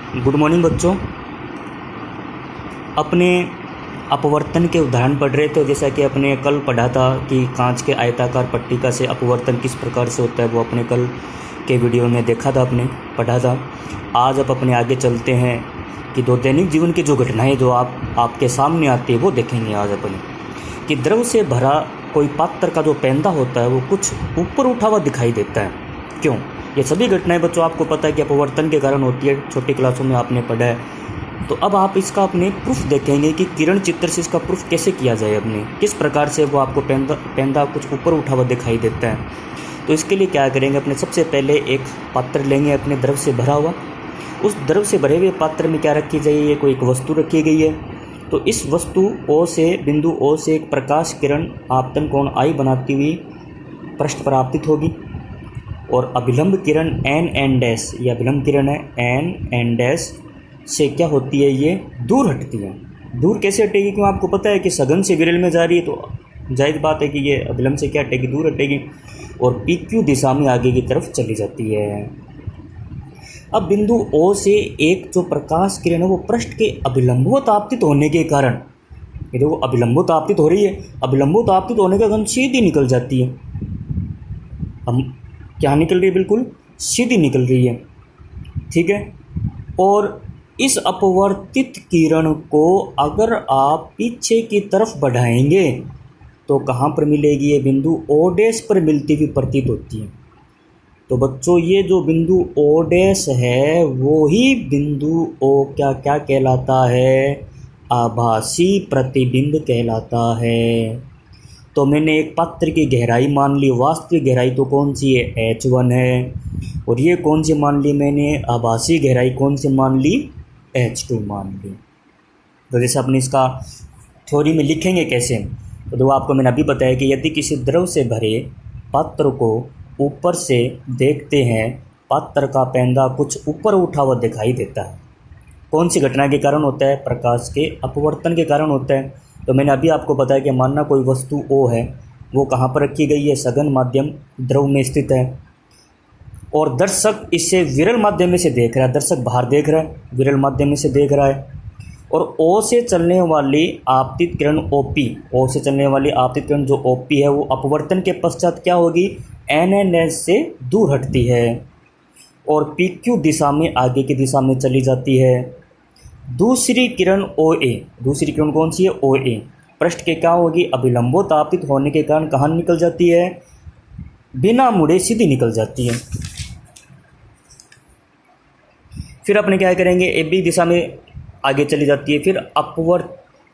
Good morning बच्चों। अपने अपवर्तन के उदाहरण पढ़ रहे थे। जैसा कि अपने कल पढ़ा था कि कांच के आयताकार पट्टिका से अपवर्तन किस प्रकार से होता है, वो अपने कल के वीडियो में देखा था, अपने पढ़ा था। आज अब अपने आगे चलते हैं कि दो दैनिक जीवन की जो घटनाएं जो आपके सामने आती है वो देखेंगे आज अपने। कि द्रव से भरा कोई पात्र का जो पेंदा होता है वो कुछ ऊपर उठा हुआ दिखाई देता है। क्यों? ये सभी घटनाएं बच्चों आपको पता है कि अपवर्तन के कारण होती है, छोटी क्लासों में आपने पढ़ा है। तो अब आप इसका अपने प्रूफ देखेंगे कि किरण चित्र से इसका प्रूफ कैसे किया जाए, अपने किस प्रकार से वो आपको पेंदा कुछ ऊपर उठा हुआ दिखाई देता है। तो इसके लिए क्या करेंगे, अपने सबसे पहले एक पात्र लेंगे अपने द्रव से भरा हुआ। उस द्रव से भरे हुए पात्र में क्या रखी जाइए, कोई एक वस्तु रखी गई है। तो इस वस्तु ओ से, बिंदु ओ से एक प्रकाश किरण आपतन कोण आई बनाती हुई पृष्ठ पर आपतित होगी और अभिलंब किरण एन डैश, ये अभिलंब किरण है एन डैश से क्या होती है, ये दूर हटती है। दूर कैसे हटेगी? क्यों? आपको पता है कि सघन से विरल में जा रही है, तो जाहिर बात है कि ये अभिलंब से क्या हटेगी, दूर हटेगी और पी क्यू दिशा में आगे की तरफ चली जाती है। अब बिंदु ओ से एक जो प्रकाश किरण है वो पृष्ठ के अभिलंबवत आपतित होने के कारण, ये देखो अभिलंबवत आपतित हो रही है, अभिलंबवत आपतित होने के कारण सीधी निकल जाती है। हम क्या निकल रही है, बिल्कुल सीधी निकल रही है, ठीक है। और इस अपवर्तित किरण को अगर आप पीछे की तरफ बढ़ाएंगे तो कहाँ पर मिलेगी, ये बिंदु ओ डैश पर मिलती हुई प्रतीत होती है। तो बच्चों ये जो बिंदु ओ डैश है वो ही बिंदु ओ क्या क्या कहलाता है, आभासी प्रतिबिंब कहलाता है। तो मैंने एक पात्र की गहराई मान ली, वास्तविक गहराई तो कौन सी है, H1 है। और ये कौन सी मान ली मैंने, आभासी गहराई कौन सी मान ली, H2 मान ली। तो जैसे अपने इसका थ्योरी में लिखेंगे कैसे, तो देखो आपको मैंने अभी बताया कि यदि किसी द्रव से भरे पात्र को ऊपर से देखते हैं, पात्र का पेंदा कुछ ऊपर उठा हुआ दिखाई देता है। कौन सी घटना के कारण होता है? प्रकाश के अपवर्तन के कारण होता है। तो मैंने अभी आपको बताया कि मानना कोई वस्तु O है, वो कहाँ पर रखी गई है, सघन माध्यम द्रव में स्थित है और दर्शक इसे विरल माध्यम में से देख रहा है। दर्शक बाहर देख रहा है, विरल माध्यम में से देख रहा है। और O से चलने वाली आपतित किरण OP, O से चलने वाली आपतित किरण जो OP है वो अपवर्तन के पश्चात क्या होगी, NN से दूर हटती है और PQ दिशा में आगे की दिशा में चली जाती है। दूसरी किरण OA, दूसरी किरण कौन सी है, OA पृष्ठ के क्या होगी, अभिलंबोत आपतित होने के कारण कहाँ निकल जाती है, बिना मुड़े सीधी निकल जाती है। फिर अपने क्या करेंगे, AB दिशा में आगे चली जाती है। फिर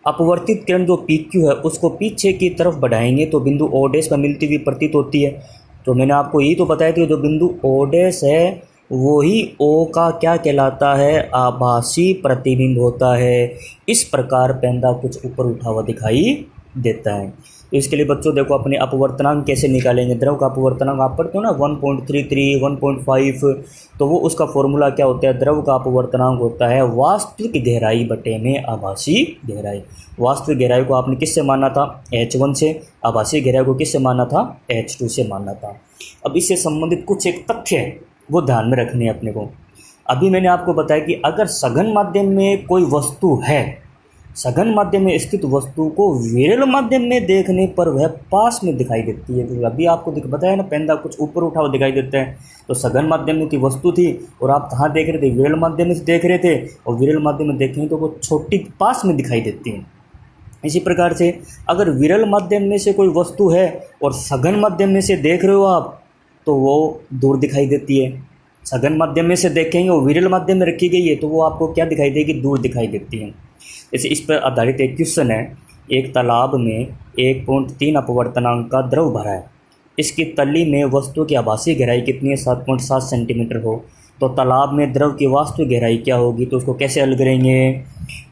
अपवर्तित किरण जो PQ है उसको पीछे की तरफ बढ़ाएंगे तो बिंदु O डैश पर मिलती हुई प्रतीत होती है। तो मैंने आपको यही तो बताया कि जो बिंदु O डैश है वो ही O का क्या कहलाता है, आभासी प्रतिबिंब होता है। इस प्रकार पेंदा कुछ ऊपर उठा हुआ दिखाई देता है। तो इसके लिए बच्चों देखो अपने अपवर्तनांक कैसे निकालेंगे। द्रव का अपवर्तनांक आप पढ़ते हो ना 1.33, 1.5, तो वो उसका फॉर्मूला क्या होता है, द्रव का अपवर्तनांक होता है वास्तविक गहराई बटे में आभासी गहराई। वास्तविक गहराई को आपने किससे माना था, H1 से। आभासी गहराई को किससे माना था, H2 से माना था। अब इससे संबंधित कुछ एक तथ्य है वो ध्यान में रखने अपने को। अभी मैंने आपको बताया कि अगर सघन माध्यम में कोई वस्तु है, सघन माध्यम में स्थित वस्तु को विरल माध्यम में देखने पर वह पास में दिखाई देती है। तो अभी आपको बताया ना, पेंदा कुछ ऊपर उठा हुआ दिखाई देता है। तो सघन माध्यम में की वस्तु थी और आप कहाँ देख रहे थे, विरल माध्यम में देख रहे थे। और विरल माध्यम में देखें तो वो छोटी पास में दिखाई देती है। इसी प्रकार से अगर विरल माध्यम में से कोई वस्तु है और सघन माध्यम में से देख रहे हो आप, तो वो दूर दिखाई देती है। सघन माध्यम में से देखेंगे वो विरल माध्यम में रखी गई है तो वो आपको क्या दिखाई देगी, दूर दिखाई देती है। जैसे इस पर आधारित एक क्वेश्चन है, एक तालाब में 1.3 अपवर्तनांक का द्रव भरा है। इसकी तली में वस्तु की आभासी गहराई कितनी है, 7.7 सेंटीमीटर हो, तो तालाब में द्रव की वास्तविक गहराई क्या होगी। तो उसको कैसे हल करेंगे,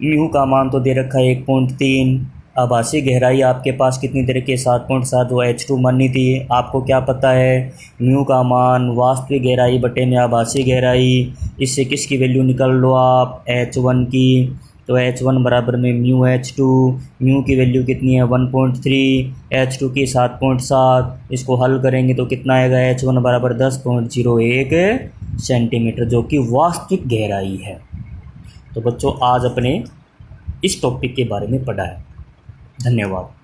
म्यू का मान तो दे रखा है 1.3, आभासी गहराई आपके पास कितनी दे रखी है, 7.7, वो H2 मानी थी। आपको क्या पता है, म्यू का मान वास्तविक गहराई बटे में आभासी गहराई, इससे किसकी वैल्यू निकाल लो आप, H1 की। तो H1 बराबर में म्यू H2, म्यू की वैल्यू कितनी है 1.3, H2 की 7.7, इसको हल करेंगे तो कितना आएगा, H1 बराबर 10.01 सेंटीमीटर, जो कि वास्तविक गहराई है। तो बच्चों आज अपने इस टॉपिक के बारे में पढ़ा है। धन्यवाद।